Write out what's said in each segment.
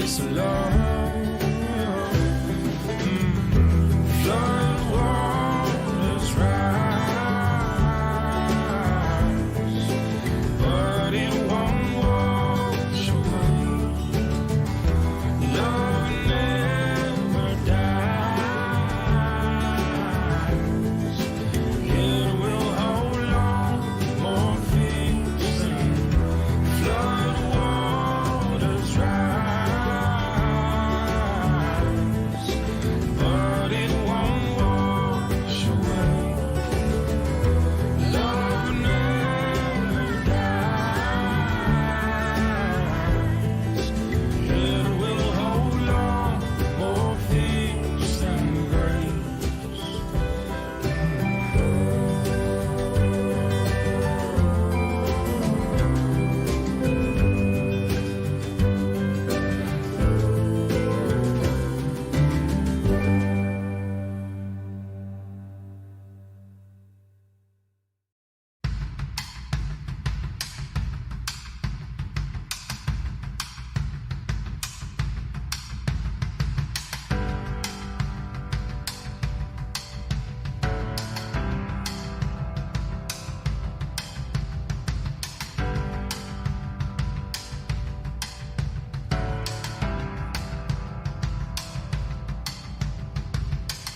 this love. Flood waters rise, but it won't wash away. Love never dies. It will hold on more fierce than flood waters rise, but it won't wash away. Love never dies. It will hold on more fierce than grace.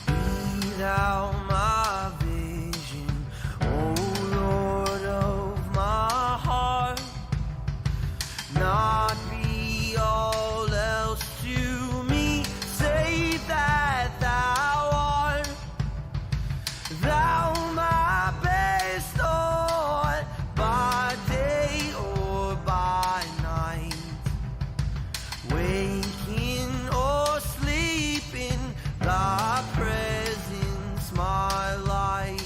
Breathe out my vision, oh Lord of my heart. Not be all else to me, save that thou art. Thou my best Lord, by day or by night, waking or sleeping, thy presence my light.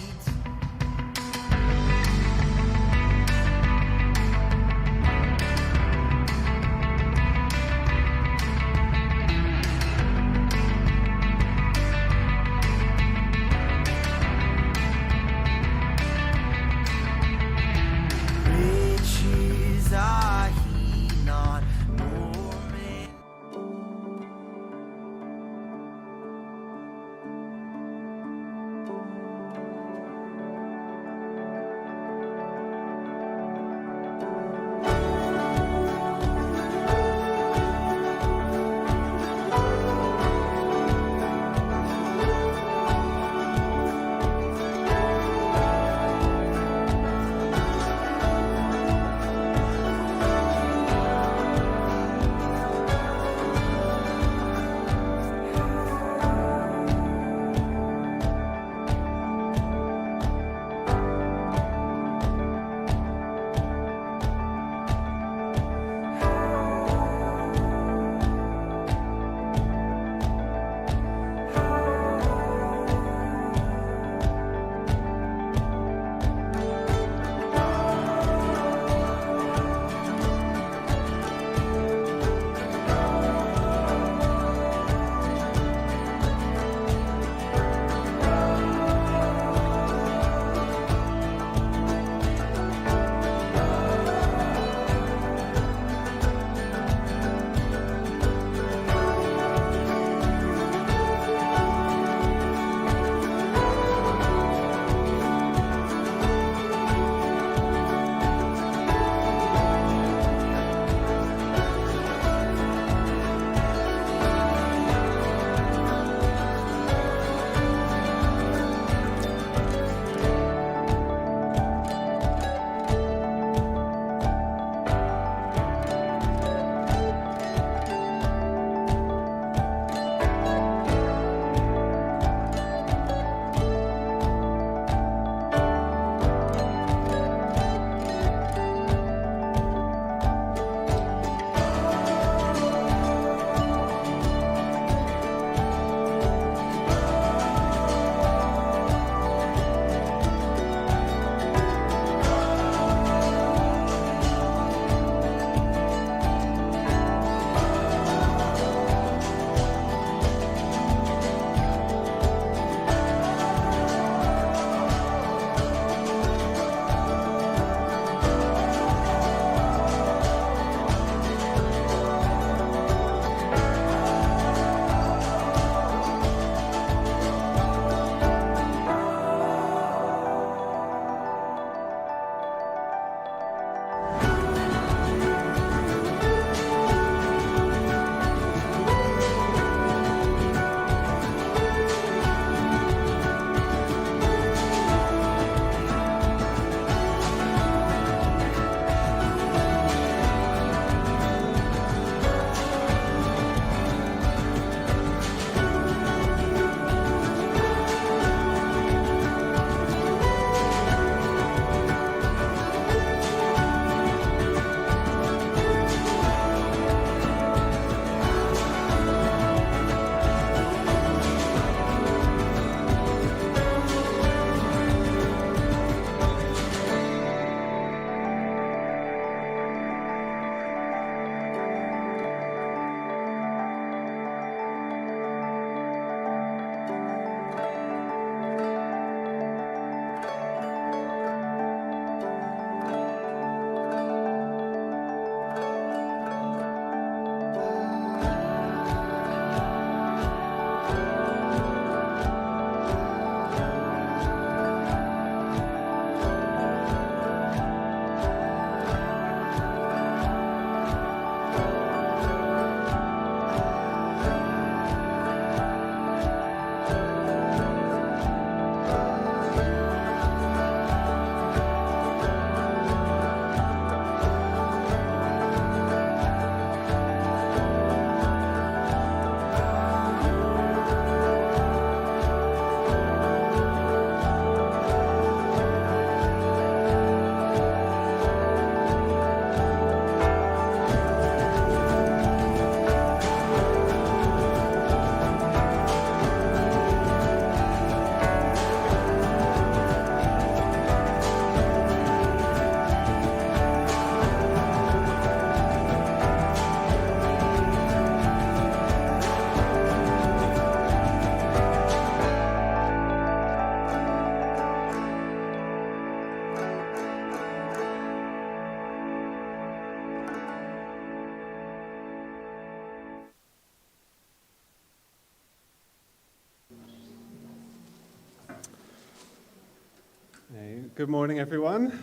Hey, good morning, everyone.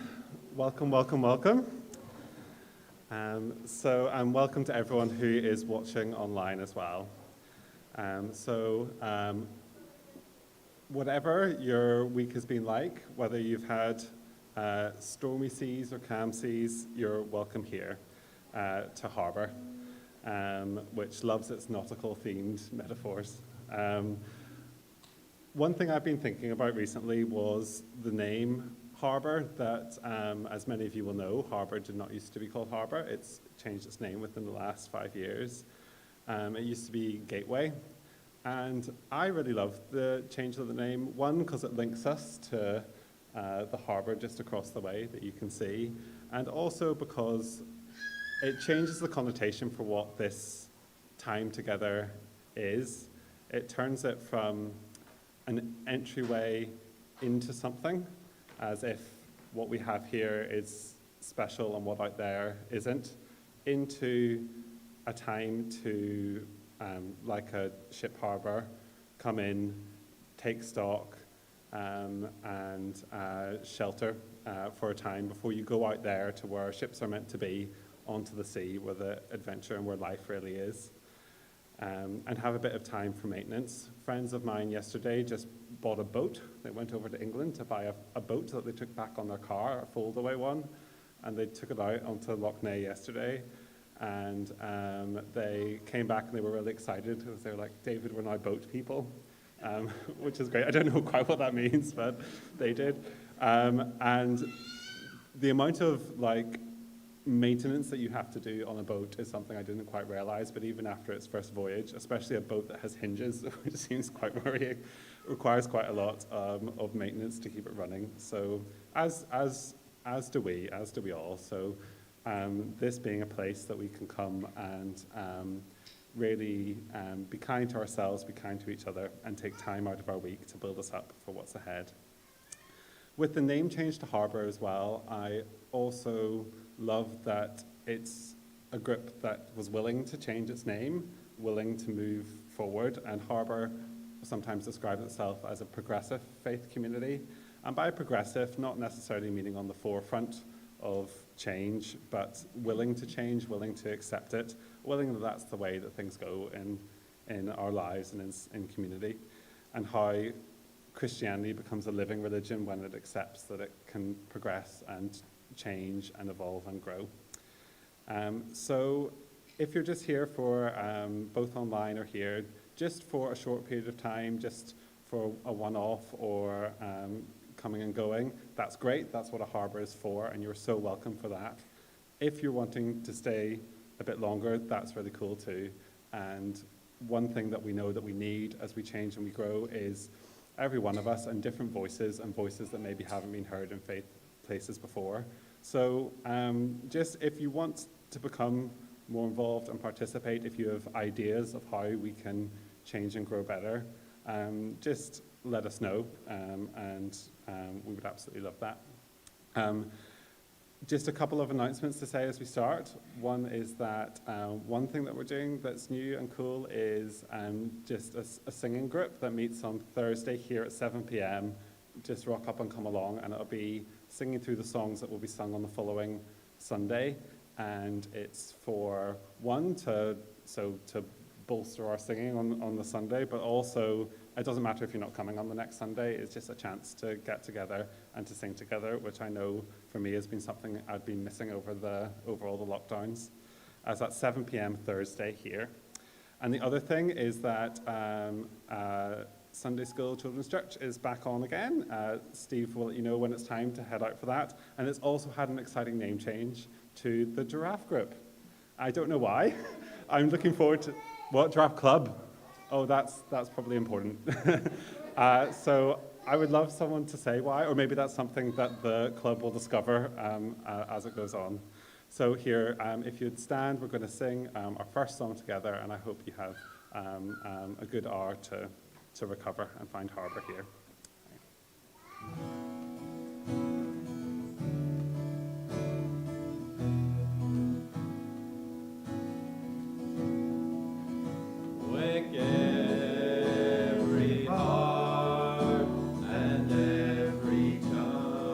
Welcome, welcome, welcome. Welcome to everyone who is watching online as well. Whatever your week has been like, whether you've had stormy seas or calm seas, you're welcome here to Harbour, which loves its nautical-themed metaphors. One thing I've been thinking about recently was the name Harbour, that, as many of you will know, Harbour did not used to be called Harbour. It's changed its name within the last 5 years. It used to be Gateway, and I really love the change of the name. One, because it links us to the harbour just across the way that you can see, and also because it changes the connotation for what this time together is. It turns it from an entryway into something, as if what we have here is special and what out there isn't, into a time to, like a ship harbour, come in, take stock, and shelter for a time before you go out there to where ships are meant to be, onto the sea, where the adventure and where life really is. And have a bit of time for maintenance. Friends of mine yesterday just bought a boat. They went over to England to buy a boat that they took back on their car, a fold-away one, and they took it out onto Loch Ness yesterday. And they came back and they were really excited because they were like, David, we're now boat people, which is great. I don't know quite what that means, but they did. And the amount of maintenance that you have to do on a boat is something I didn't quite realize, but even after its first voyage, especially a boat that has hinges, which seems quite worrying, requires quite a lot of maintenance to keep it running. So as do we all. So this being a place that we can come and really be kind to ourselves, be kind to each other, and take time out of our week to build us up for what's ahead. With the name change to Harbour as well, I also love that it's a group that was willing to change its name, willing to move forward, and Harbour sometimes describes itself as a progressive faith community. And by progressive, not necessarily meaning on the forefront of change, but willing to change, willing to accept it, willing that that's the way that things go in our lives and in community, and how Christianity becomes a living religion when it accepts that it can progress and change and evolve and grow. So if you're just here for both online or here, just for a short period of time, just for a one-off or coming and going, that's great. That's what a harbour is for, and you're so welcome for that. If you're wanting to stay a bit longer, that's really cool too. And one thing that we know that we need as we change and we grow is every one of us and different voices, and voices that maybe haven't been heard in faith places before. So just if you want to become more involved and participate, if you have ideas of how we can change and grow better, just let us know, and we would absolutely love that. Just a couple of announcements to say as we start. One is that one thing that we're doing that's new and cool is just a singing group that meets on Thursday here at 7 p.m. Just rock up and come along, and it'll be singing through the songs that will be sung on the following Sunday. And it's for one, to bolster our singing on the Sunday, but also it doesn't matter if you're not coming on the next Sunday. It's just a chance to get together and to sing together, which I know for me has been something I've been missing over all the lockdowns. As at 7 p.m. Thursday here. And the other thing is that Sunday School Children's Church is back on again. Steve will let you know when it's time to head out for that. And it's also had an exciting name change to the Giraffe Group. I don't know why. I'm looking forward to... What? Giraffe Club? Oh, that's probably important. So I would love someone to say why, or maybe that's something that the club will discover as it goes on. So here, if you'd stand, we're going to sing our first song together, and I hope you have a good hour to recover and find harbour here. Every heart and every tongue.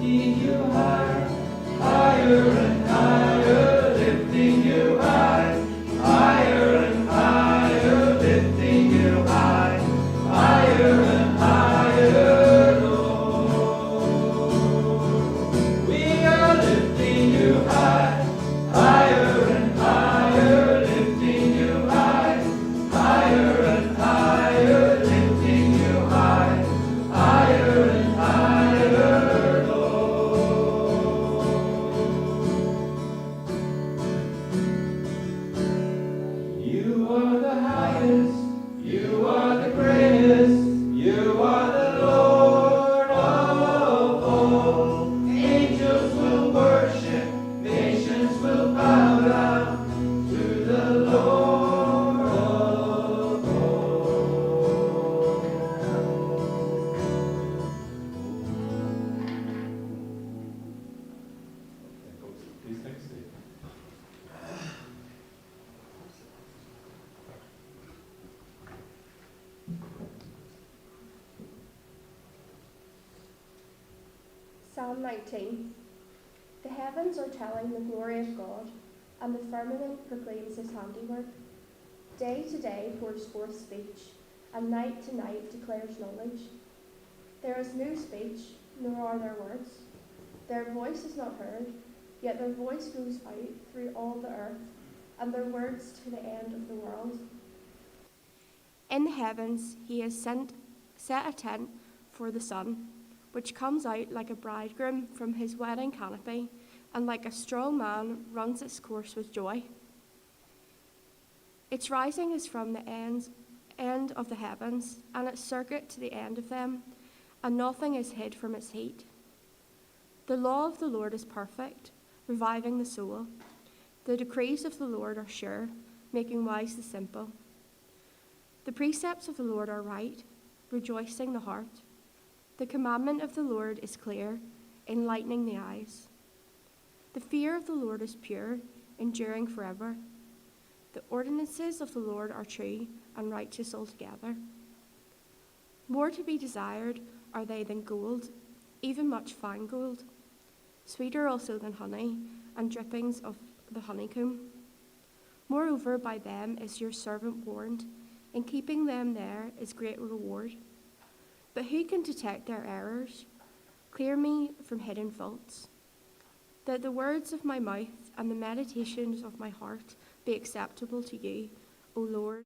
lifting you higher, higher and higher, lifting you high, higher and higher, lifting you high, higher and higher, Lord. We are lifting you high, higher and higher, lifting you high, higher and higher, lifting you high, higher and higher, Lord. You are the highest, you are the greatest, you are the Lord of all. Angels will worship, nations will bow down to the Lord of all. Please take a seat. Psalm 19. The heavens are telling the glory of God, and the firmament proclaims his handiwork. Day to day pours forth speech, and night to night declares knowledge. There is no speech, nor are there words. Their voice is not heard, yet their voice goes out through all the earth, and their words to the end of the world. In the heavens he has set a tent for the sun, which comes out like a bridegroom from his wedding canopy, and like a strong man runs its course with joy. Its rising is from the end of the heavens, and its circuit to the end of them, and nothing is hid from its heat. The law of the Lord is perfect, reviving the soul. The decrees of the Lord are sure, making wise the simple. The precepts of the Lord are right, rejoicing the heart. The commandment of the Lord is clear, enlightening the eyes. The fear of the Lord is pure, enduring forever. The ordinances of the Lord are true and righteous altogether. More to be desired are they than gold, even much fine gold. Sweeter also than honey, and drippings of the honeycomb. Moreover, by them is your servant warned. In keeping them there is great reward. But who can detect their errors? Clear me from hidden faults. That the words of my mouth and the meditations of my heart be acceptable to you, O Lord.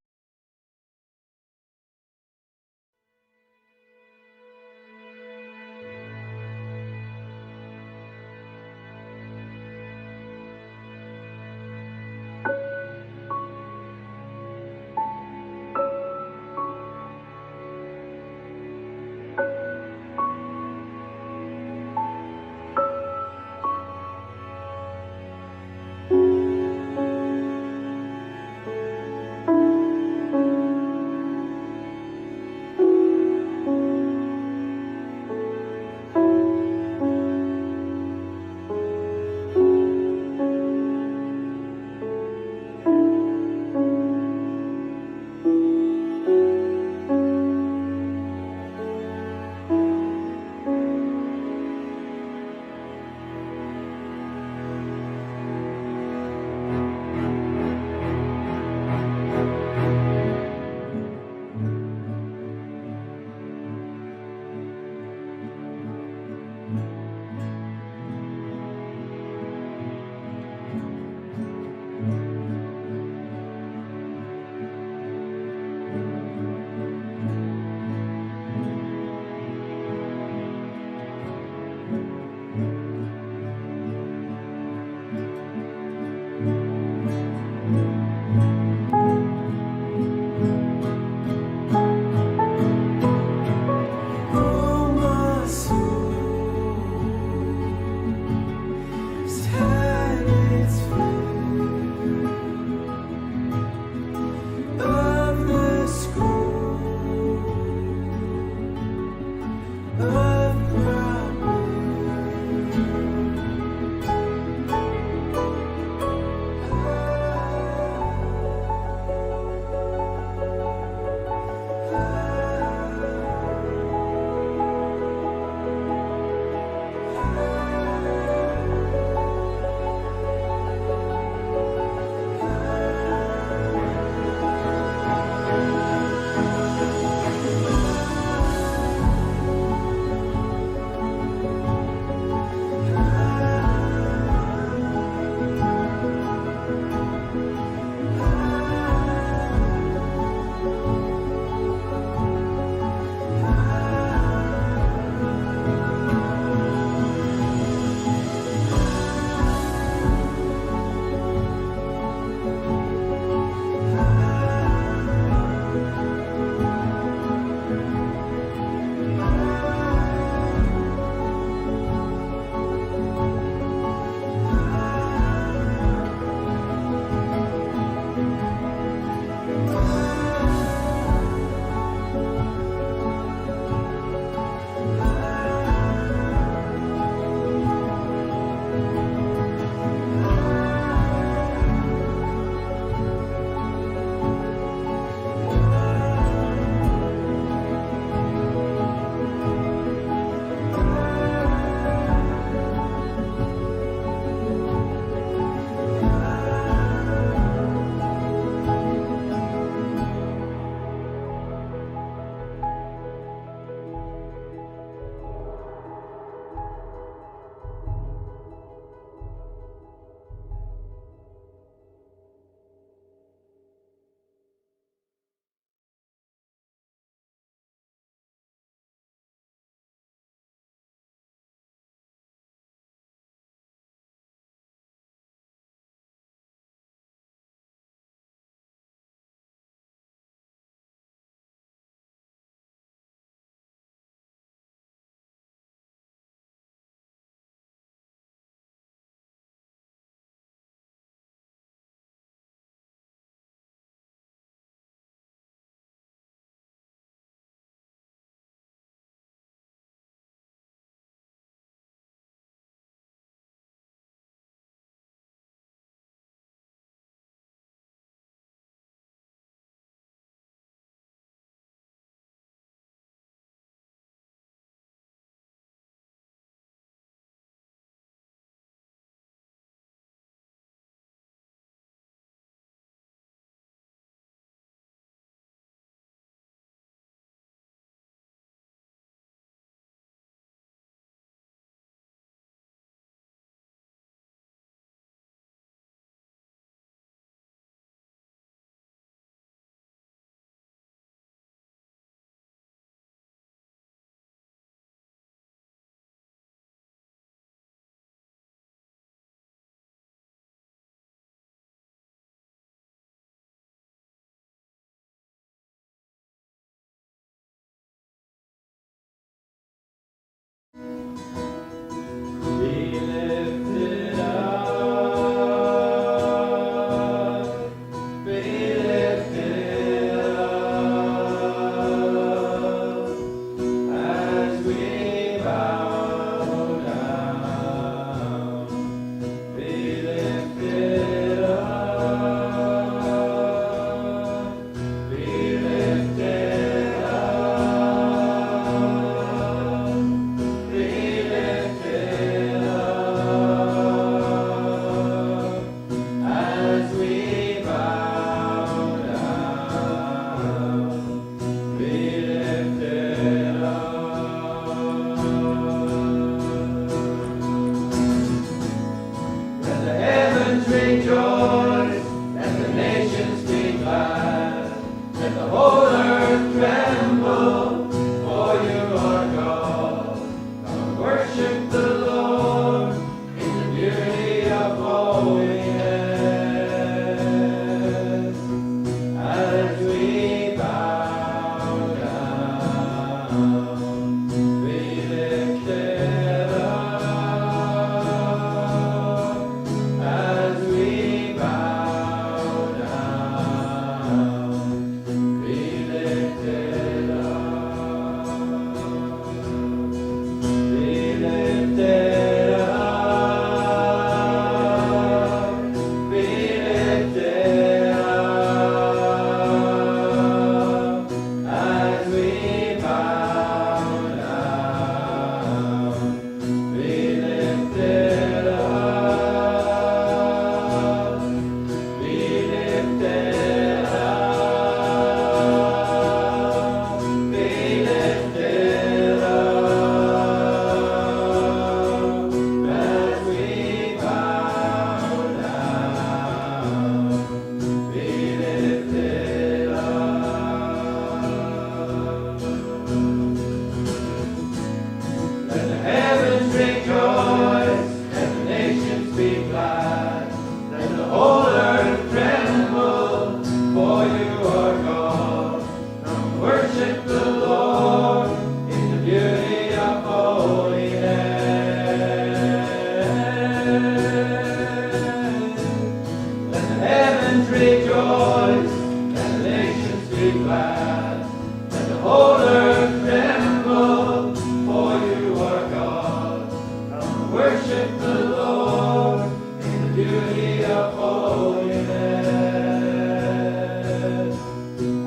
Worship the Lord in the beauty of holiness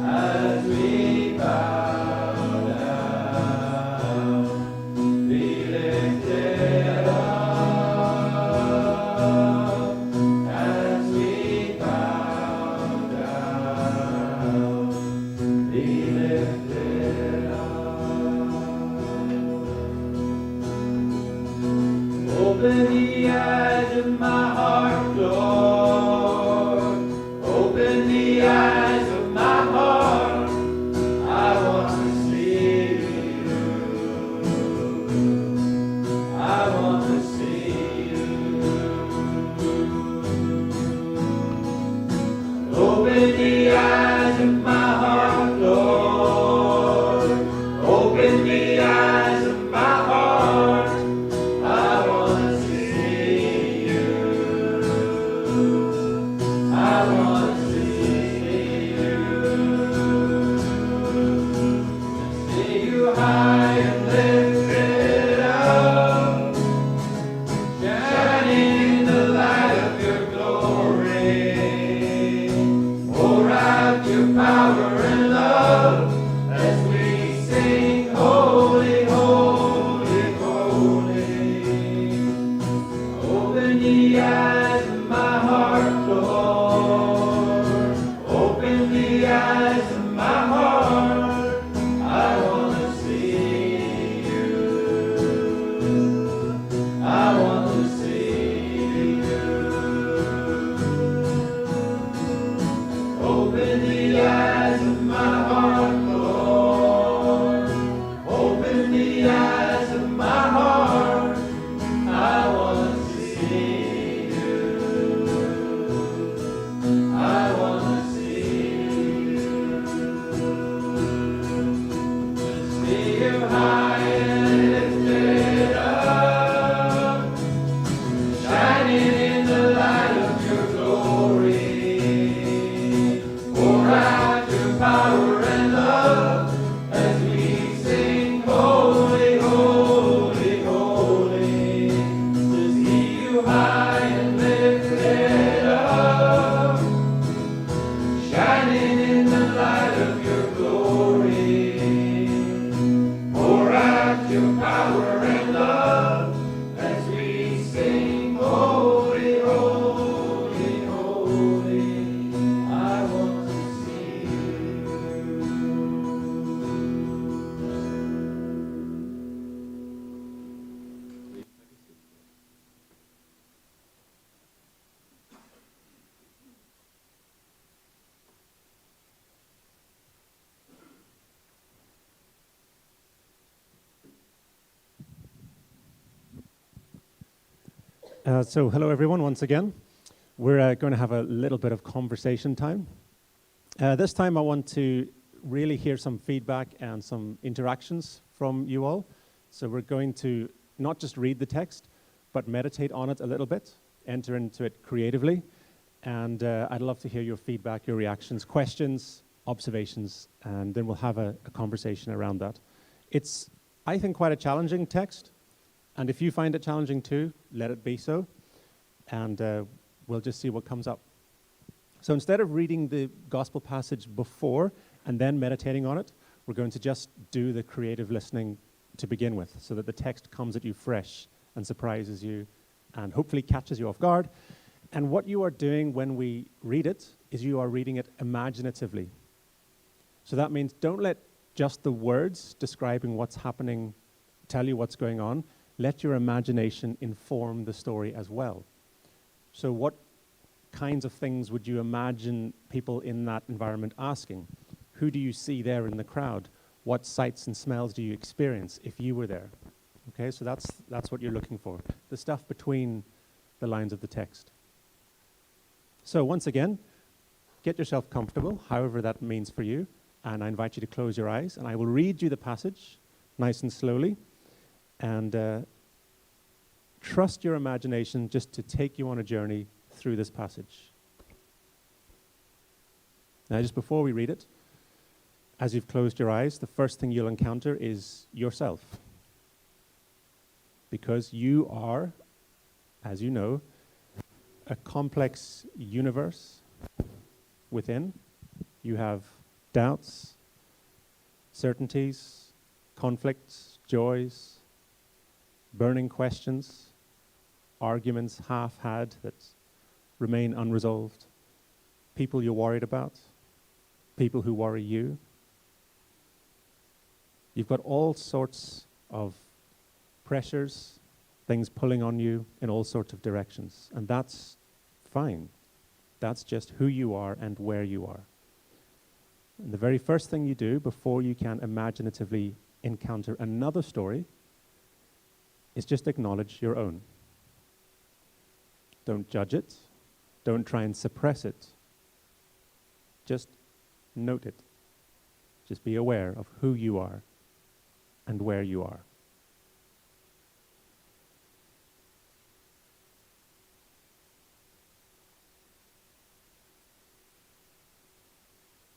as we bow down. Be lifted up as we bow down. Be lifted up. Open the eyes of my heart, Lord. Open the eyes of my heart. I want to see you. I want to see you. Open the eyes of my heart, Lord. Open the eyes of my heart. I want to see you. I want to see you. See you high and lifted up, shining in the light of your glory. Pour out your power and love as we sing, holy, holy, holy. Open the eyes of my heart, Lord. Open the eyes of my heart. I want to see you. I want to see you. Open the eyes of my heart, Lord. Open the eyes of my heart. I want to see you. I want to see you. See you high and lifted up, shining in the light of your glory. Pour out your power and love as we sing, holy, holy, holy. To see you high and lifted up, shining in the light of your glory. Pour out your power and love as we sing, holy, holy, holy. I want to see you. So hello everyone once again. We're going to have a little bit of conversation time. This time I want to really hear some feedback and some interactions from you all. So we're going to not just read the text, but meditate on it a little bit, enter into it creatively, and I'd love to hear your feedback, your reactions, questions, observations, and then we'll have a conversation around that. It's, I think, quite a challenging text. And if you find it challenging too, let it be so. And we'll just see what comes up. So instead of reading the gospel passage before and then meditating on it, we're going to just do the creative listening to begin with so that the text comes at you fresh and surprises you and hopefully catches you off guard. And what you are doing when we read it is you are reading it imaginatively. So that means don't let just the words describing what's happening tell you what's going on. Let your imagination inform the story as well. So what kinds of things would you imagine people in that environment asking? Who do you see there in the crowd? What sights and smells do you experience if you were there? Okay, so that's what you're looking for. The stuff between the lines of the text. So once again, get yourself comfortable, however that means for you, and I invite you to close your eyes, and I will read you the passage nice and slowly. And trust your imagination just to take you on a journey through this passage. Now, just before we read it, as you've closed your eyes, the first thing you'll encounter is yourself. because you are, as you know, a complex universe within. You have doubts, certainties, conflicts, joys, burning questions, arguments half had that remain unresolved, people you're worried about, people who worry you. You've got all sorts of pressures, things pulling on you in all sorts of directions, and that's fine. That's just who you are and where you are. And the very first thing you do before you can imaginatively encounter another story is just acknowledge your own. Don't judge it. Don't try and suppress it. Just note it. Just be aware of who you are and where you are.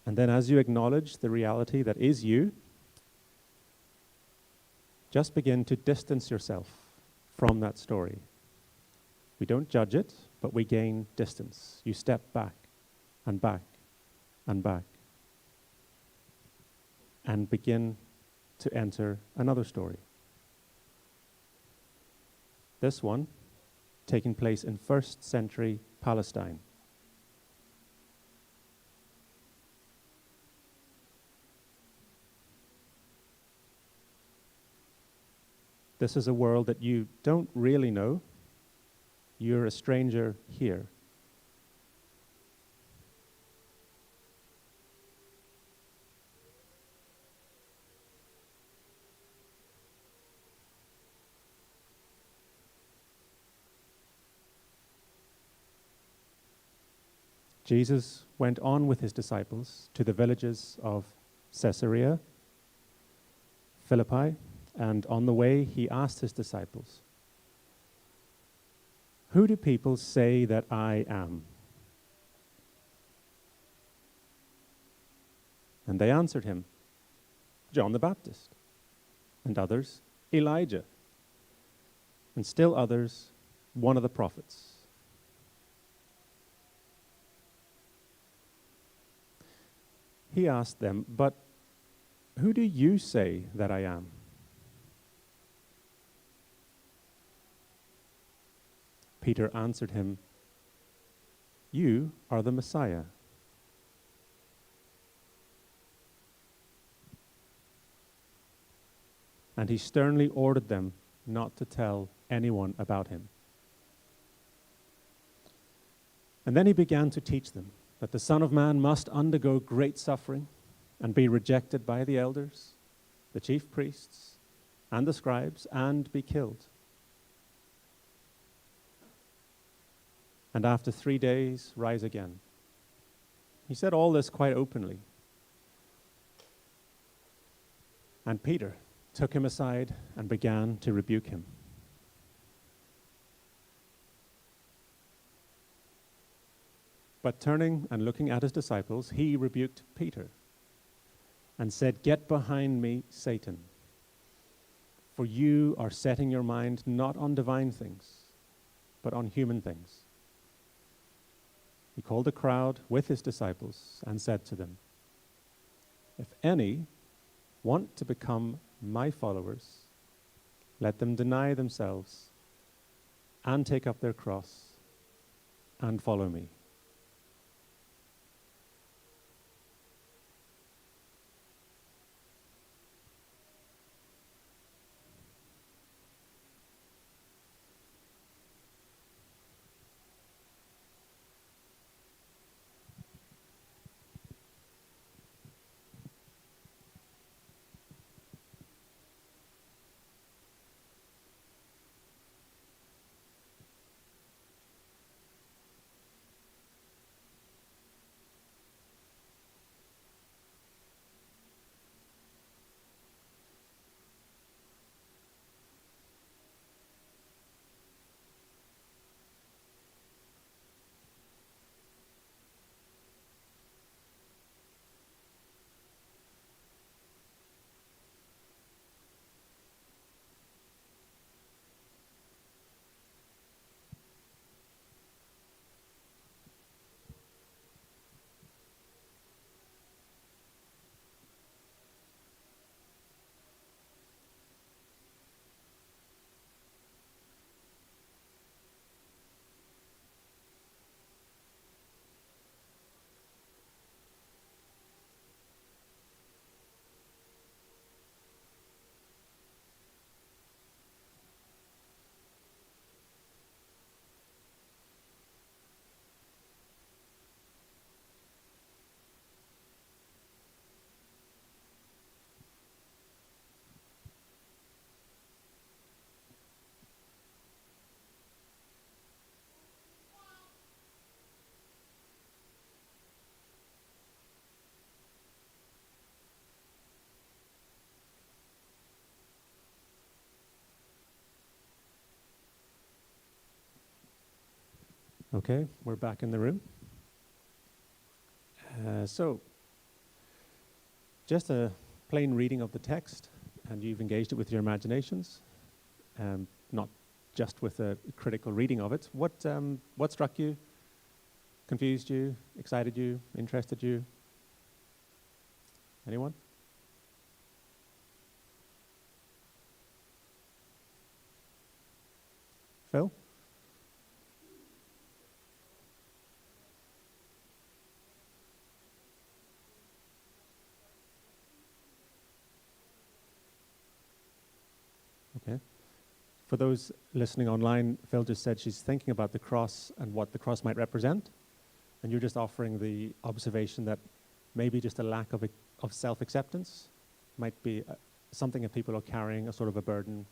And then as you acknowledge the reality that is you, just begin to distance yourself from that story. We don't judge it, but we gain distance. You step back and back and back and begin to enter another story. This one taking place in 1st century Palestine. This is a world that you don't really know. You're a stranger here. Jesus went on with his disciples to the villages of Caesarea, Philippi, and on the way he asked his disciples, "Who do people say that I am?" And they answered him, "John the Baptist," and others, "Elijah," and still others, "one of the prophets." He asked them, "But who do you say that I am?" Peter answered him, "You are the Messiah." And he sternly ordered them not to tell anyone about him. And then he began to teach them that the Son of Man must undergo great suffering and be rejected by the elders, the chief priests, and the scribes, and be killed. And after 3 days, rise again. He said all this quite openly. And Peter took him aside and began to rebuke him. But turning and looking at his disciples, he rebuked Peter and said, "Get behind me, Satan, for you are setting your mind not on divine things, but on human things." He called a crowd with his disciples and said to them, "If any want to become my followers, let them deny themselves and take up their cross and follow me." Okay, we're back in the room. So, just a plain reading of the text, and you've engaged it with your imaginations, not just with a critical reading of it. What struck you, confused you, excited you, interested you? Anyone? Phil? Okay. For those listening online, Phil just said she's thinking about the cross and what the cross might represent, and you're just offering the observation that maybe just a lack of self-acceptance might be something that people are carrying, a sort of a burden.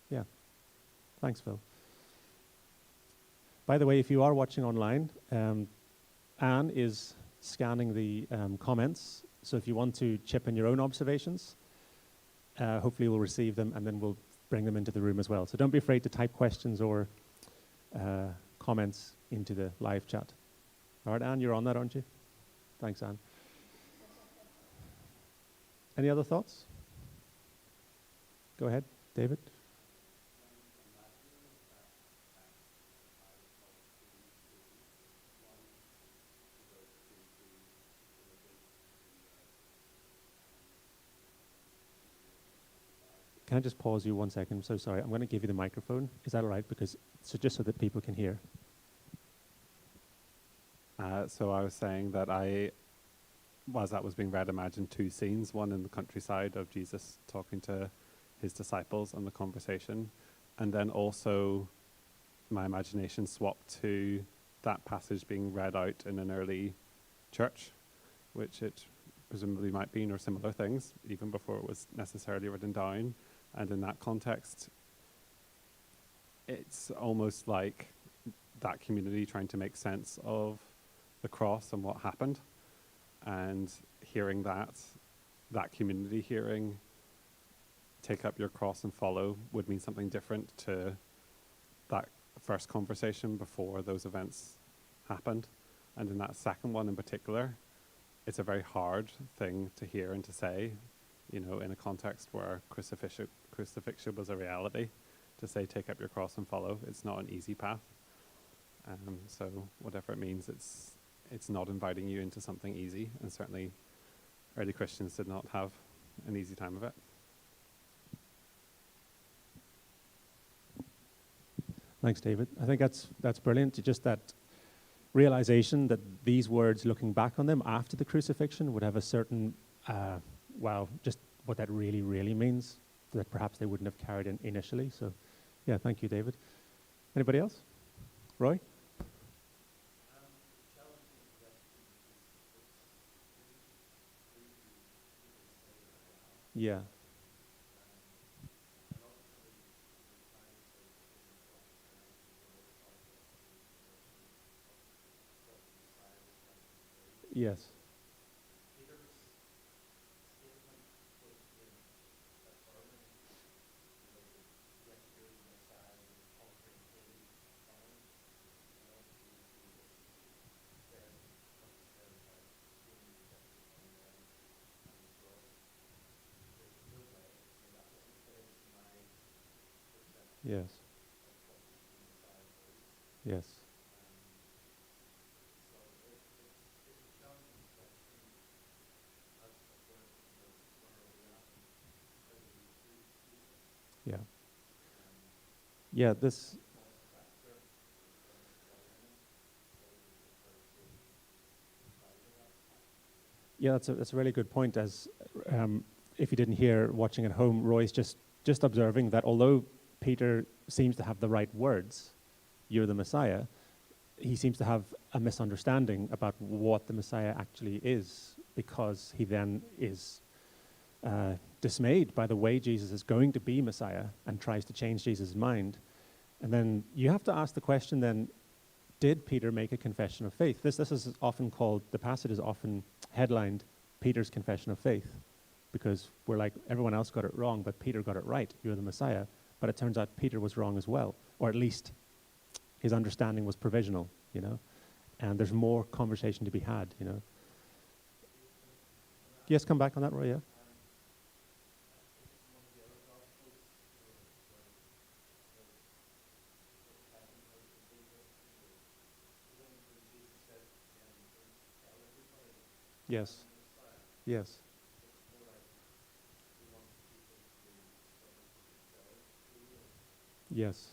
Yeah. Thanks, Phil. By the way, if you are watching online, Anne is scanning the comments, so if you want to chip in your own observations, hopefully we'll receive them and then we'll bring them into the room as well. So don't be afraid to type questions or comments into the live chat. All right, Anne, you're on that, aren't you? Thanks, Anne. Any other thoughts? Go ahead, David. Can I just pause you 1 second? I'm so sorry. I'm going to give you the microphone. Is that all right? Because just so that people can hear. So I was saying that as that was being read, imagined two scenes, one in the countryside of Jesus talking to his disciples and the conversation, and then also my imagination swapped to that passage being read out in an early church, which it presumably might be, or similar things, even before it was necessarily written down. And in that context, it's almost like that community trying to make sense of the cross and what happened, and hearing that community hearing, take up your cross and follow, would mean something different to that first conversation before those events happened. And in that second one in particular, it's a very hard thing to hear and to say, in a context where crucifixion was a reality. To say, take up your cross and follow, it's not an easy path. So whatever it means, it's not inviting you into something easy, and certainly early Christians did not have an easy time of it. Thanks, David. I think that's brilliant. Just that realization that these words, looking back on them after the crucifixion, would have a certain, just what that really, really means, that perhaps they wouldn't have carried in initially. So, yeah, thank you, David. Anybody else? Roy? Yeah. Yes. Yes. Yes. Yeah. Yeah, this... Yeah, that's a really good point. As if you didn't hear watching at home, Roy's just observing that although Peter seems to have the right words, "You're the Messiah," he seems to have a misunderstanding about what the Messiah actually is, because he then is dismayed by the way Jesus is going to be Messiah and tries to change Jesus' mind. And then you have to ask the question then, did Peter make a confession of faith? This is often called, the passage is often headlined, Peter's confession of faith, because we're like, everyone else got it wrong, but Peter got it right, you're the Messiah. But it turns out Peter was wrong as well, or at least his understanding was provisional, you know, and there's more conversation to be had, you know. Yes, come back on that, Roy, yeah. Yes, yes. Yes.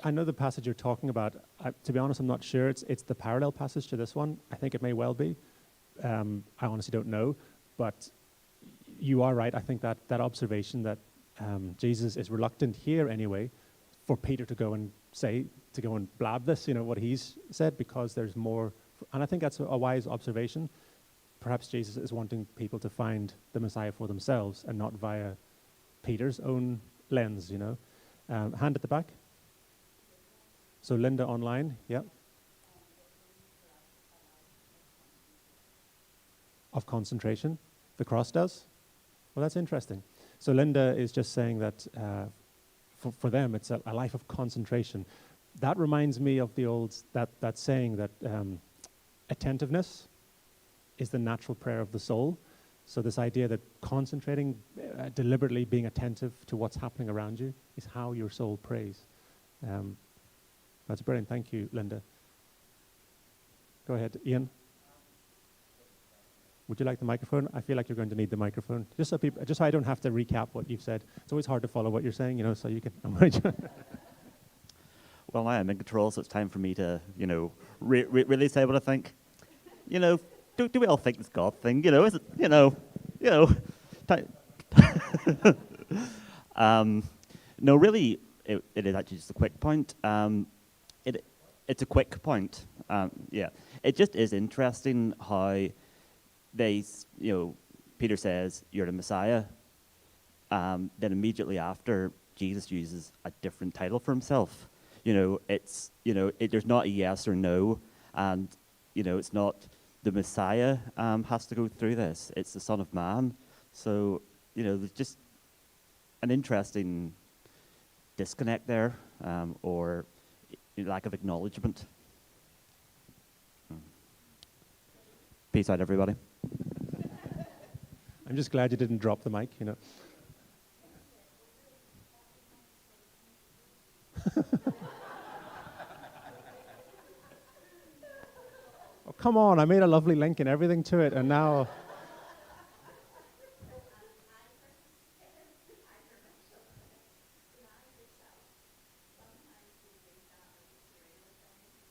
I know the passage you're talking about. To be honest, I'm not sure. It's the parallel passage to this one. I think it may well be. I honestly don't know. But you are right. I think that observation that Jesus is reluctant here anyway for Peter to go and blab this, you know, what he's said, because there's more. And I think that's a wise observation. Perhaps Jesus is wanting people to find the Messiah for themselves and not via Peter's own lens, you know. Hand at the back. So Linda online, yeah. Of concentration, the cross does? Well, that's interesting. So Linda is just saying that for them it's a life of concentration. That reminds me of the old, that saying that attentiveness is the natural prayer of the soul. So this idea that concentrating, deliberately being attentive to what's happening around you is how your soul prays. That's brilliant. Thank you, Linda. Go ahead, Ian. Would you like the microphone? I feel like you're going to need the microphone, just so I don't have to recap what you've said. It's always hard to follow what you're saying, you know. So you can. Well, I am in control, so it's time for me to, you know, really say what I think. You know, do we all think this God thing? You know, is it? You know. No, really, it is actually just a quick point. It's a quick point. Yeah, it just is interesting how Peter says, "You're the Messiah." Then immediately after, Jesus uses a different title for himself. You know, there's not a yes or no, and you know, it's not the Messiah has to go through this. It's the Son of Man. So you know, there's just an interesting disconnect there, or lack of acknowledgement. Peace out, everybody. I'm just glad you didn't drop the mic, you know. Oh, come on, I made a lovely link and everything to it, and now...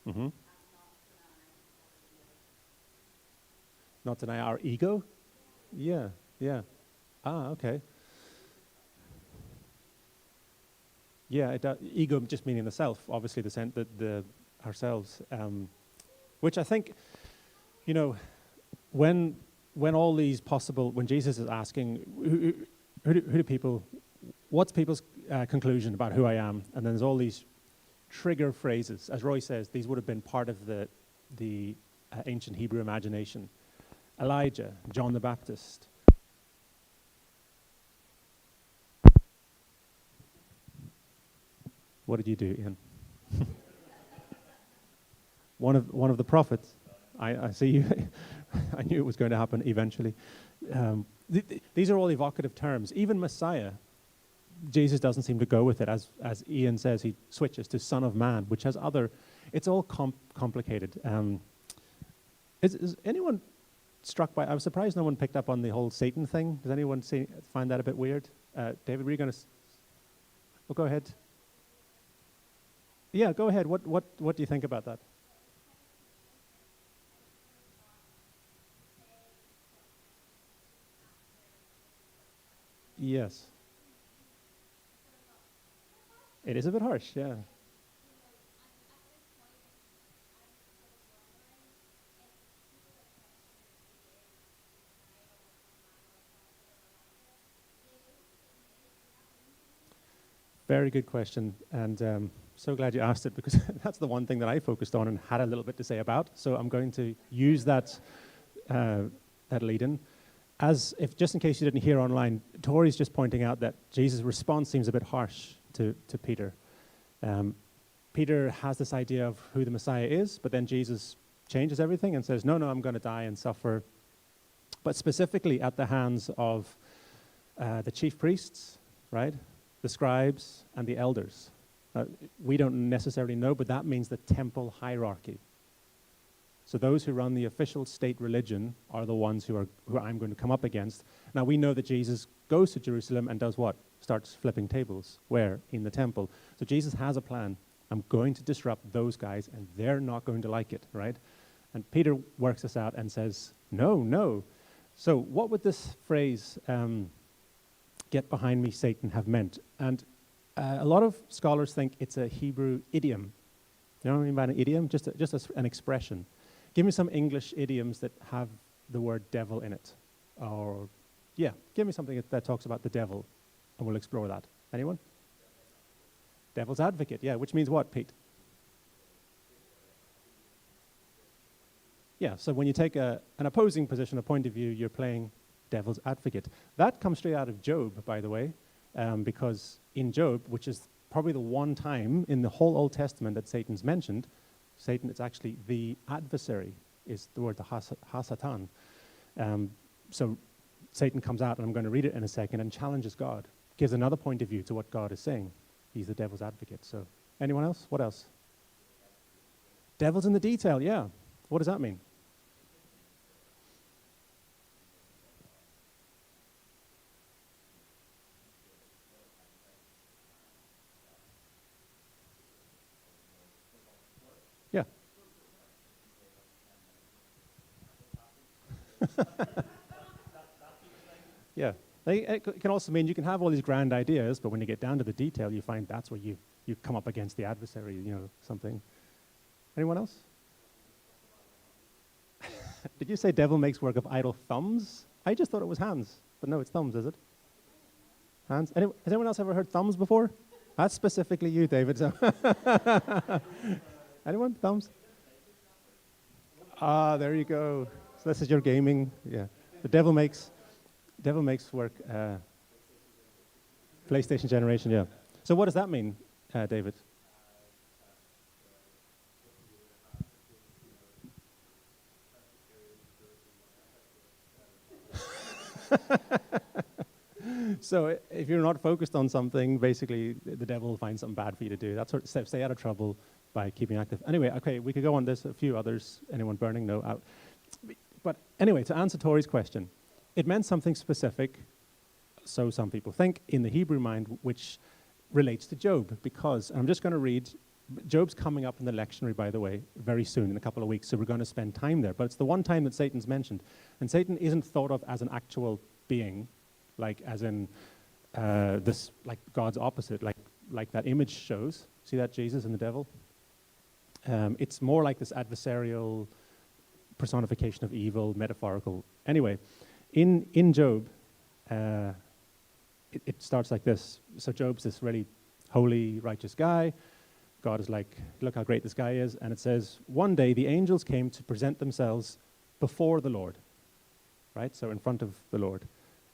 Mm-hmm. Not deny our ego? Yeah, yeah. Ah, okay. Yeah, ego just meaning the self, obviously the ourselves. Which I think, you know, when all these possible, when Jesus is asking, who do people, what's people's conclusion about who I am? And then there's all these trigger phrases. As Roy says, these would have been part of the ancient Hebrew imagination. Elijah, John the Baptist. What did you do, Ian? one of the prophets. I see you. I knew it was going to happen eventually. These are all evocative terms. Even Messiah, Jesus doesn't seem to go with it. As Ian says, he switches to Son of Man, which has other... It's all complicated. Is anyone struck by... I was surprised no one picked up on the whole Satan thing. Does anyone find that a bit weird? David, were you going to... Oh, go ahead. Yeah, go ahead. What do you think about that? Yes. It is a bit harsh, yeah. Very good question, and so glad you asked it, because that's the one thing that I focused on and had a little bit to say about. So I'm going to use that that lead in. As if, just in case you didn't hear online, Tori's just pointing out that Jesus' response seems a bit harsh to Peter. Peter has this idea of who the Messiah is, but then Jesus changes everything and says, no, I'm going to die and suffer, but specifically at the hands of the chief priests, right? The scribes and the elders. We don't necessarily know, but that means the temple hierarchy. So those who run the official state religion are the ones who I'm going to come up against. Now we know that Jesus goes to Jerusalem and does what? Starts flipping tables. Where? In the temple. So Jesus has a plan. I'm going to disrupt those guys, and they're not going to like it, right? And Peter works this out and says, no. So what would this phrase, get behind me, Satan, have meant? And a lot of scholars think it's a Hebrew idiom. You know what I mean by an idiom? Just an expression. Give me some English idioms that have the word devil in it. Or, yeah, give me something that talks about the devil, and we'll explore that. Anyone? Devil's advocate, yeah, which means what, Pete? Yeah, so when you take an opposing position, a point of view, you're playing devil's advocate. That comes straight out of Job, by the way, because in Job, which is probably the one time in the whole Old Testament that Satan's mentioned, Satan, it's actually the adversary, is the word, the Hasatan. So Satan comes out, and I'm going to read it in a second, and challenges God, gives another point of view to what God is saying. He's the devil's advocate. So anyone else? What else? Devil's in the detail, yeah. What does that mean? Yeah. Yeah. It can also mean you can have all these grand ideas, but when you get down to the detail, you find that's where you come up against the adversary, something. Anyone else? Did you say devil makes work of idle thumbs? I just thought it was hands, but no, it's thumbs, is it? Hands? Has anyone else ever heard thumbs before? That's specifically you, David. Anyone? Thumbs? Ah, there you go. So this is your gaming. Yeah. The devil makes work. PlayStation generation, yeah. So what does that mean, David? So if you're not focused on something, basically the devil will find something bad for you to do. That's sort of stay out of trouble by keeping active. Anyway, okay, we could go on. There's a few others. Anyone burning? No. Out. But anyway, to answer Tori's question, it meant something specific, so some people think, in the Hebrew mind, which relates to Job, because, and I'm just going to read, Job's coming up in the lectionary, by the way, very soon, in a couple of weeks, so we're going to spend time there. But it's the one time that Satan's mentioned. And Satan isn't thought of as an actual being, like as in this, like God's opposite, like that image shows. See that, Jesus and the devil? It's more like this adversarial personification of evil, metaphorical. Anyway, in Job, it starts like this. So Job's this really holy, righteous guy. God is like, look how great this guy is. And it says, one day the angels came to present themselves before the Lord, right? So in front of the Lord.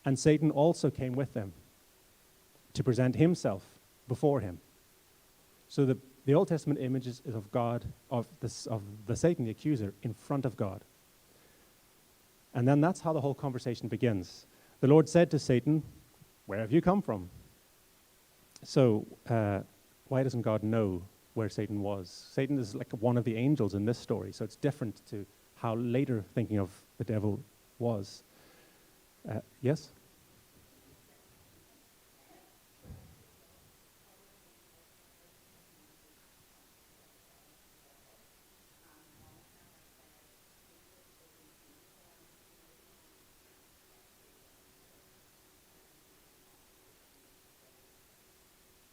And Satan also came with them to present himself before him. So the Old Testament image is of God, of the Satan, the accuser, in front of God. And then that's how the whole conversation begins. The Lord said to Satan, where have you come from? So why doesn't God know where Satan was? Satan is like one of the angels in this story, so it's different to how later thinking of the devil was. Yes?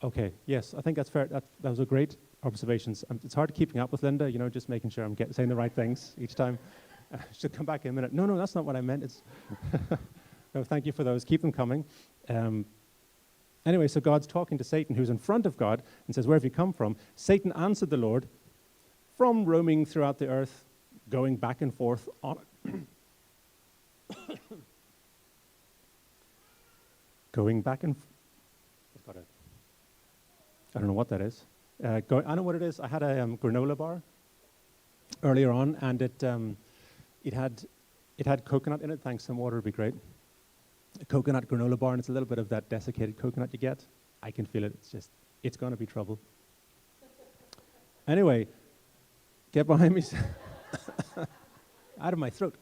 Okay, yes, I think that's fair. That was a great observations. It's hard keeping up with Linda, just making sure I'm saying the right things each time. She'll come back in a minute. No, that's not what I meant. It's no, thank you for those. Keep them coming. Anyway, so God's talking to Satan, who's in front of God, and says, where have you come from? Satan answered the Lord, from roaming throughout the earth, going back and forth on going back and... I don't know what that is. I know what it is. I had a granola bar earlier on, and it had coconut in it. Thanks, some water would be great. A coconut granola bar, and it's a little bit of that desiccated coconut you get. I can feel it. It's going to be trouble. Anyway, get behind me. Out of my throat.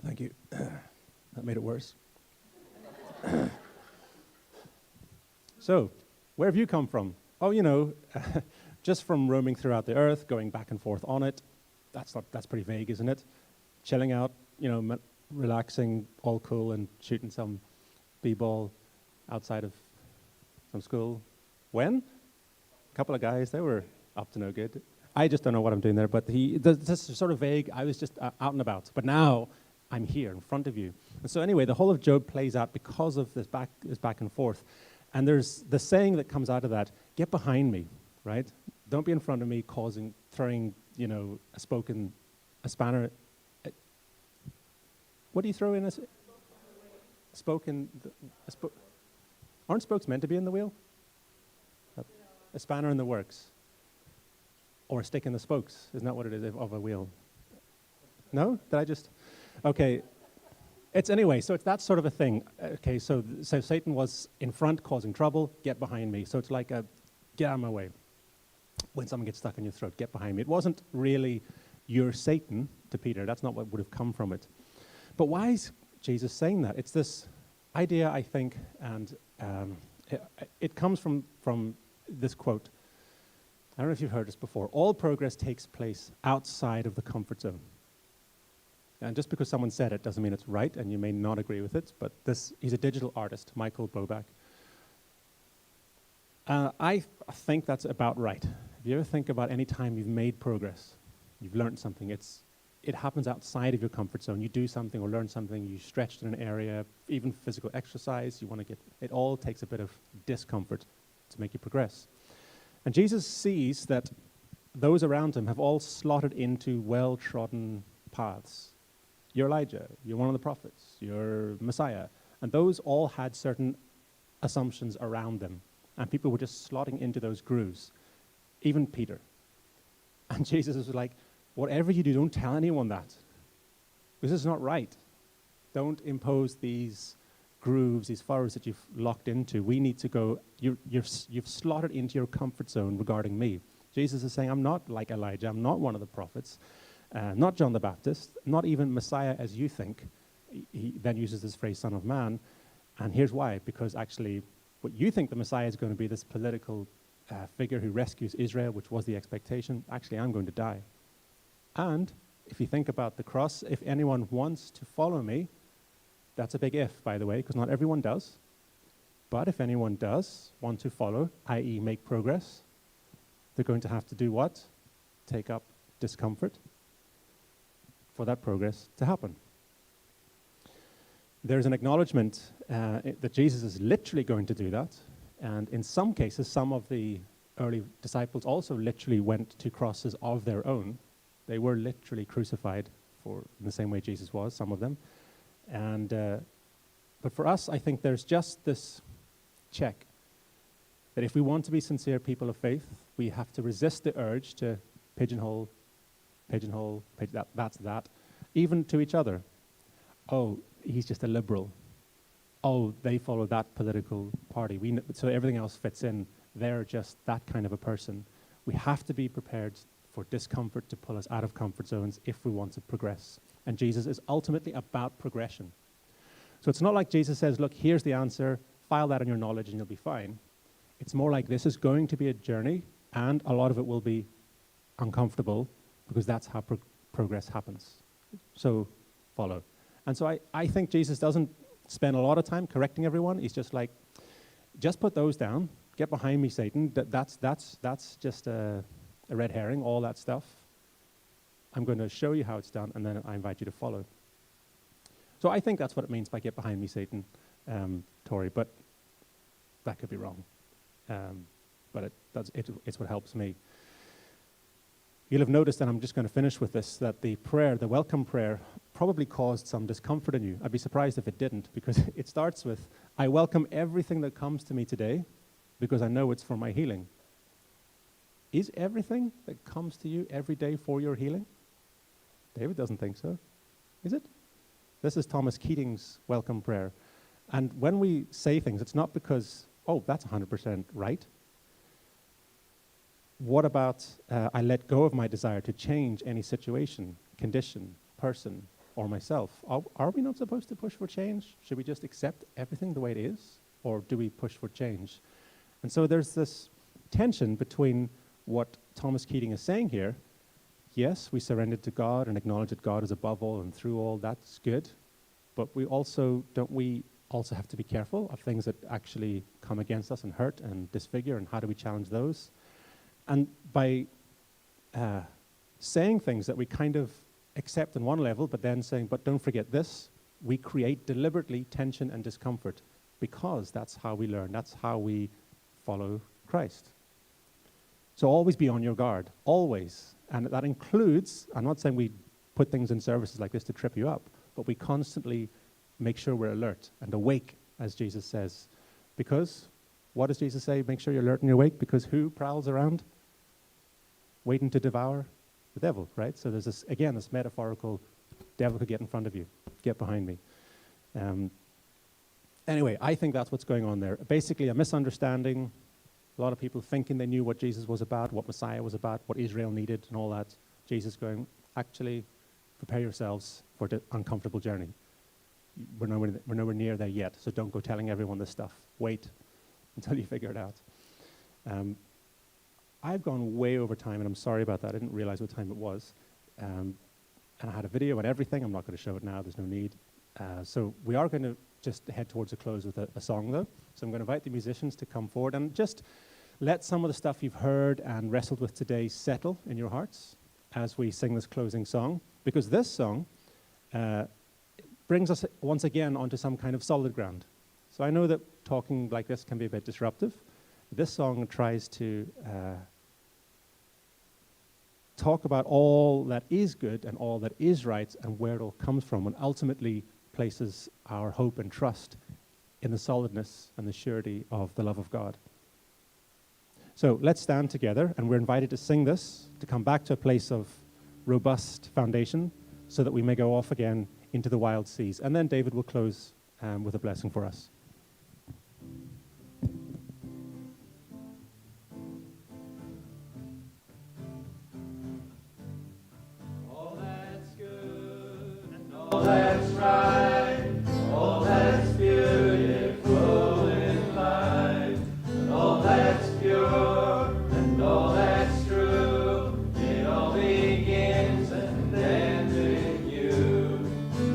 Thank you. That made it worse. So, where have you come from? Oh, just from roaming throughout the earth, going back and forth on it. That's pretty vague, isn't it? Chilling out, relaxing, all cool, and shooting some b-ball outside of some school. When? A couple of guys, they were up to no good. I just don't know what I'm doing there, but this is sort of vague. I was just out and about. But now, I'm here in front of you. And so anyway, the whole of Job plays out because of this back and forth. And there's the saying that comes out of that, get behind me, right? Don't be in front of me throwing, a spanner. What do you throw in aren't spokes meant to be in the wheel? A spanner in the works. Or a stick in the spokes. Isn't that what it is of a wheel? No? Did I just... Okay, so it's that sort of a thing. Okay, so Satan was in front causing trouble, get behind me. So it's like get out of my way. When someone gets stuck in your throat, get behind me. It wasn't really, you're Satan to Peter. That's not what would have come from it. But why is Jesus saying that? It's this idea, I think, and it comes from this quote. I don't know if you've heard this before. All progress takes place outside of the comfort zone. And just because someone said it doesn't mean it's right, and you may not agree with it, but he's a digital artist, Michael Bobak. I think that's about right. If you ever think about any time you've made progress, you've learned something, it happens outside of your comfort zone. You do something or learn something, you stretched in an area, even physical exercise, it all takes a bit of discomfort to make you progress. And Jesus sees that those around him have all slotted into well-trodden paths. You're Elijah, you're one of the prophets, you're Messiah. And those all had certain assumptions around them. And people were just slotting into those grooves, even Peter. And Jesus was like, whatever you do, don't tell anyone that. This is not right. Don't impose these grooves, these furrows that you've locked into. We need to go, you've slotted into your comfort zone regarding me. Jesus is saying, I'm not like Elijah, I'm not one of the prophets. Not John the Baptist, not even Messiah as you think. He then uses this phrase, Son of Man. And here's why. Because actually, what you think the Messiah is going to be, this political figure who rescues Israel, which was the expectation, actually, I'm going to die. And if you think about the cross, if anyone wants to follow me, that's a big if, by the way, because not everyone does. But if anyone does want to follow, i.e. make progress, they're going to have to do what? Take up discomfort for that progress to happen. There's an acknowledgement that Jesus is literally going to do that. And in some cases, some of the early disciples also literally went to crosses of their own. They were literally crucified in the same way Jesus was, some of them. And but for us, I think there's just this check that if we want to be sincere people of faith, we have to resist the urge to pigeonhole, that's that, even to each other. Oh, he's just a liberal. Oh, they follow that political party. So everything else fits in. They're just that kind of a person. We have to be prepared for discomfort to pull us out of comfort zones if we want to progress. And Jesus is ultimately about progression. So it's not like Jesus says, look, here's the answer, file that in your knowledge and you'll be fine. It's more like this is going to be a journey, and a lot of it will be uncomfortable, because that's how progress happens. So follow. And so I think Jesus doesn't spend a lot of time correcting everyone. He's just like, just put those down. Get behind me, Satan. That's just a red herring, all that stuff. I'm going to show you how it's done, and then I invite you to follow. So I think that's what it means by get behind me, Satan, Tori, but that could be wrong. But it's what helps me. You'll have noticed, and I'm just going to finish with this, that the prayer, the welcome prayer, probably caused some discomfort in you. I'd be surprised if it didn't, because it starts with, I welcome everything that comes to me today, because I know it's for my healing. Is everything that comes to you every day for your healing? David doesn't think so. Is it? This is Thomas Keating's welcome prayer. And when we say things, it's not because, oh, that's 100% right. What about I let go of my desire to change any situation, condition, person, or myself? Are we not supposed to push for change? Should we just accept everything the way it is? Or do we push for change? And so there's this tension between what Thomas Keating is saying here. Yes, we surrendered to God and acknowledge that God is above all and through all. That's good. But don't we also have to be careful of things that actually come against us and hurt and disfigure, and how do we challenge those? And by saying things that we kind of accept on one level, but then saying, but don't forget this, we create deliberately tension and discomfort, because that's how we learn, that's how we follow Christ. So always be on your guard, always. And that includes, I'm not saying we put things in services like this to trip you up, but we constantly make sure we're alert and awake, as Jesus says. Because, what does Jesus say? Make sure you're alert and you're awake, because who prowls around waiting to devour? The devil, right? So there's this, again, this metaphorical, devil could get in front of you, get behind me. Anyway, I think that's what's going on there. Basically, a misunderstanding, a lot of people thinking they knew what Jesus was about, what Messiah was about, what Israel needed, and all that. Jesus going, actually, prepare yourselves for the uncomfortable journey. We're nowhere near there yet, so don't go telling everyone this stuff. Wait until you figure it out. I've gone way over time, and I'm sorry about that. I didn't realize what time it was. And I had a video and everything. I'm not going to show it now. There's no need. So we are going to just head towards a close with a song, though. So I'm going to invite the musicians to come forward and just let some of the stuff you've heard and wrestled with today settle in your hearts as we sing this closing song. Because this song brings us once again onto some kind of solid ground. So I know that talking like this can be a bit disruptive. This song tries to talk about all that is good and all that is right and where it all comes from, and ultimately places our hope and trust in the solidness and the surety of the love of God. So let's stand together, and we're invited to sing this, to come back to a place of robust foundation so that we may go off again into the wild seas. And then David will close with a blessing for us. All that's good and all that's right, all that's beautiful in life, and all that's pure and all that's true, it all begins and ends in you.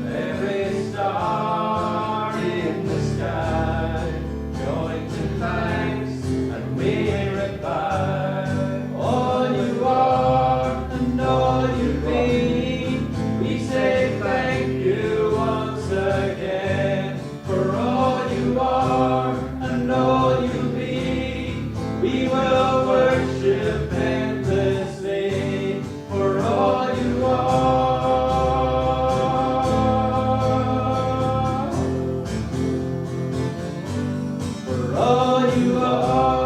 Every star in the sky joins in thanks and we reply. All you are and all you be, we say thank you once again. For all you are and all you be, we will worship endlessly. For all you are, for all you are.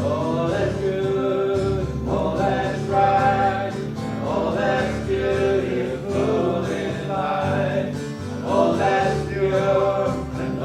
All that's good, all that's right, all that's beautiful in life, all that's pure and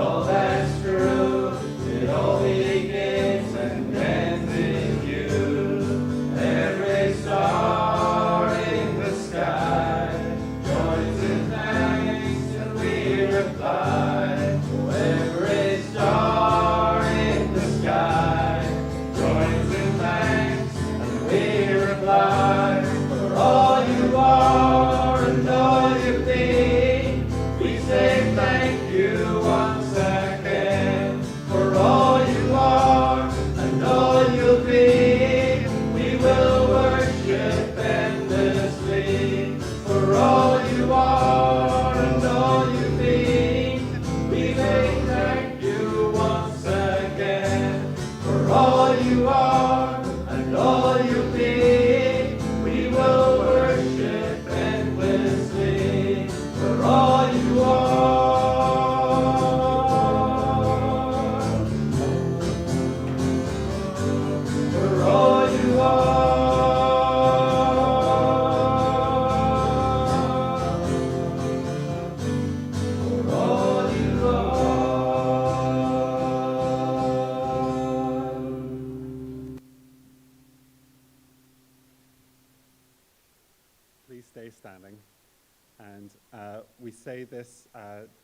read this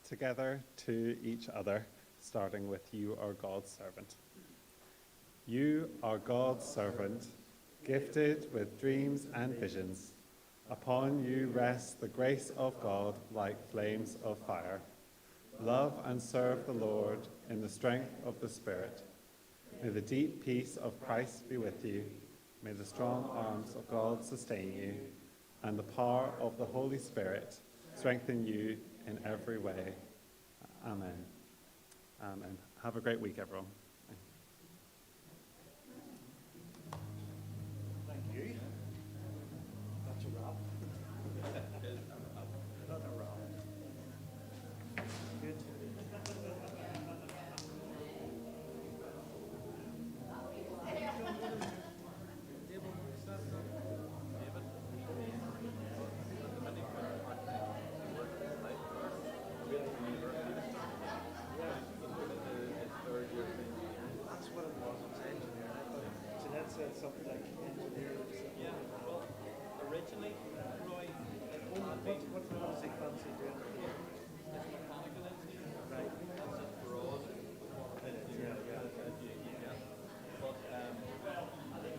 together to each other, starting with "You are God's servant." You are God's servant, gifted with dreams and visions. Upon you rests the grace of God like flames of fire. Love and serve the Lord in the strength of the Spirit. May the deep peace of Christ be with you. May the strong arms of God sustain you, and the power of the Holy Spirit strengthen you in every way. Amen. Amen. Have a great week, everyone. Thank you. That's a wrap. Not a wrap. Good. That's what it was. It was engineering. I thought Jeanette said something like engineering. Yeah, well, originally, Roy, What does he fancy doing? it's mechanical engineering. Right. That's just broad. Yeah, yeah. Yeah. But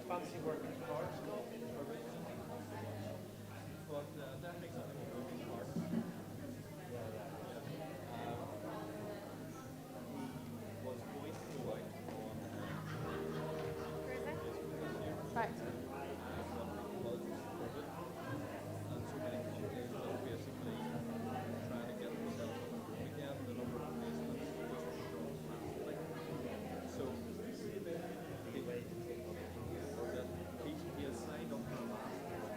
Fancy working cars? originally, but definitely something with moving parts. He was going to go out on Right. was COVID, and so many companies were basically trying to get themselves on the road again. The number of placements just dropped massively. So he has signed up for a master's.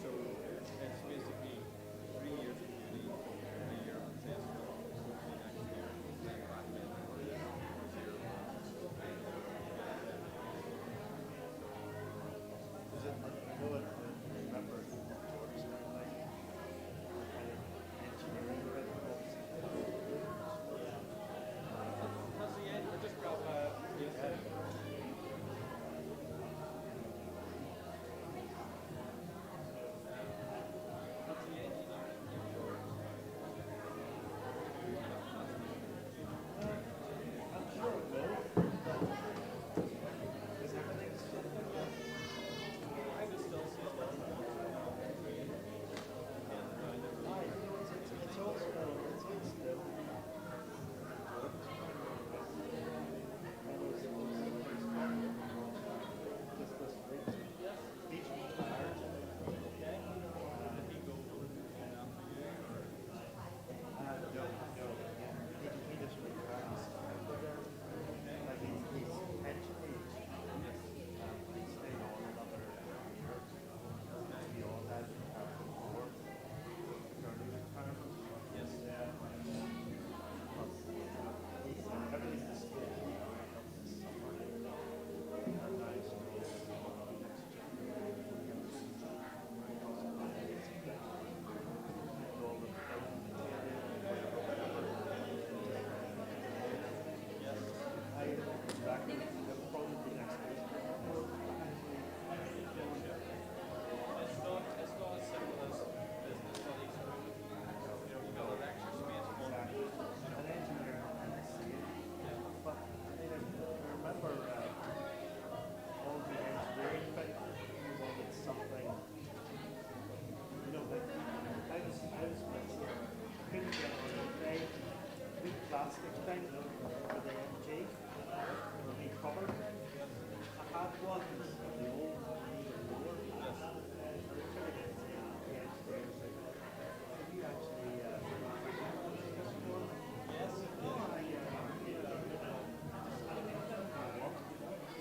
So it's basically 3 years of uni, 1 year of placement, hopefully next year, then back in for his year of master's. Is it, I know it, I remember George saying like engineering bit That's the end. I just got yes. That's the engineering in short. I'm sure it will. Because everything's I would still say that. it's all still. Just this week. He's retired. Did he go after you? No. He just retired. Like he's pension age. He stayed on another year. He all had more early retirement. Yes. But everything's still up this summer. And now it's next year. It's not as simple as business studies. You know, you got an extra space one. Remember all the engineering thing, you wanted something, you know, like I was couldn't get on a big plastic thing for the MG, for the cover. I had one, the old before. Can you actually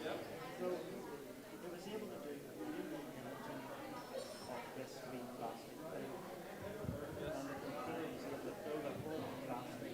Yes. So I was able to do a really imaging of this wee plastic thing. And the computer was able to build a whole plastic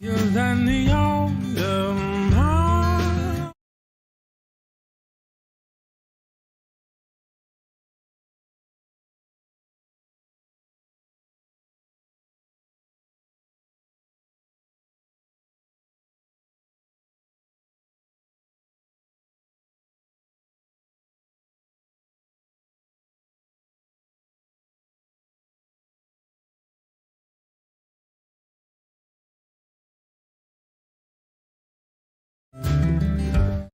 Than the older